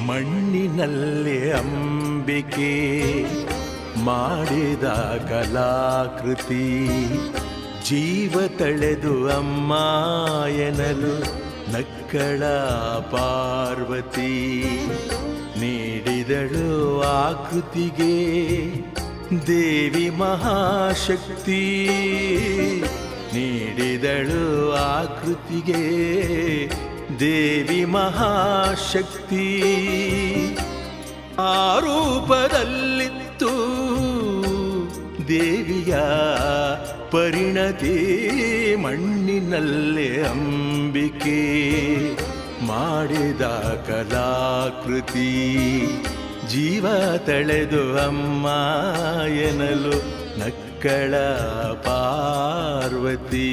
ಮಣ್ಣಿನಲ್ಲಿ ಅಂಬಿಕೆ ಮಾಡಿದ ಕಲಾಕೃತಿ ಜೀವ ತಳೆದು ಅಮ್ಮ ಎನ್ನಲು ನಕ್ಕಳ ಪಾರ್ವತಿ ನೀಡಿದಳು ಆಕೃತಿಗೆ ದೇವಿ ಮಹಾಶಕ್ತಿ ನೀಡಿದಳು ಆಕೃತಿಗೆ ದೇವಿ ಮಹಾಶಕ್ತಿ ಆ ರೂಪದಲ್ಲಿತ್ತು ದೇವಿಯ ಪರಿಣತಿ ಮಣ್ಣಿನಲ್ಲೇ ಅಂಬಿಕೆ ಮಾಡಿದ ಕಲಾಕೃತಿ ಜೀವ ತಳೆದು ಅಮ್ಮ ಎನ್ನಲು ನಕ್ಕಳ ಪಾರ್ವತಿ